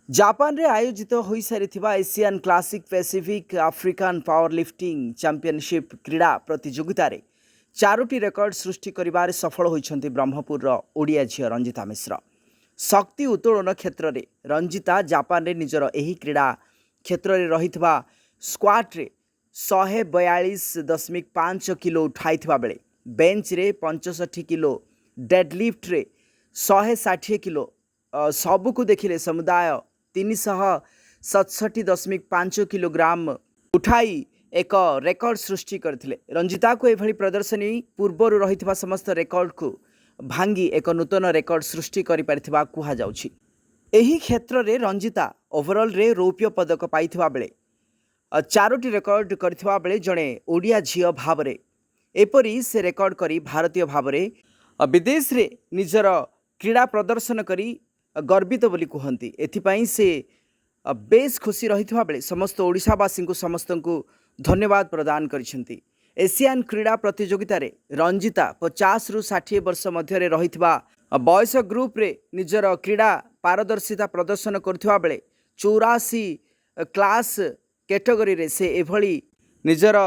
Japan रे आयोजित हो सारी Asian classic Pacific African power lifting championship क्रीड़ा प्रतियोगिता रे चारोटी रेकर्ड सृष्टि करिबारे सफल होइछन्ति ब्रह्मपुर ओडिया झियो रंजिता मिश्र। शक्ति उत्तोलन क्षेत्र में रंजिता जापान रे निजर एही क्रीड़ा क्षेत्र में रहितबा स्क्वाट रे 142.5 किलो उठाइथिबा बेले बेंच रे 65 किलो डेडलिफ्ट रे 160 किलो सबको देखिले समुदाय 367.5 किलोग्राम उठाई एक रेकर्ड सृष्टि करथिले। रंजिता को एभली प्रदर्शनी पूर्वर रहितबा समस्त रेकर्ड को भांगी एक नूतन रेकर्ड सृष्टि करि परिथिबा कुहा जाउछि। एही क्षेत्र रे रंजिता ओवरऑल रे रौप्य पदक पाइथिबा बेले चारोटी रेकर्ड करथिबा बेले जणे ओडिया झियो भावरे एपरी से रेकर्ड करी भारतीय भावरे विदेश रे निजर क्रीड़ा प्रदर्शन करी गर्वित बोली कहती। एथिपाई से बेस खुशी रहिथिबा बेले समस्त ओडिशावासी को समस्त को धन्यवाद प्रदान करिसेंती। एशियन क्रीड़ा प्रतियोगिता रे रंजिता 50 रु 60 वर्ष मध्य रहिथिबा बयस ग्रुप रे निजर क्रीड़ा पारदर्शिता प्रदर्शन करथिबा बेले 84 क्लास कैटेगरी रे से एभली निजर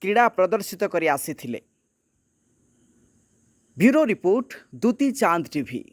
क्रीड़ा प्रदर्शित करी आसीथिले। ब्यूरो रिपोर्ट दुती चांद टीवी।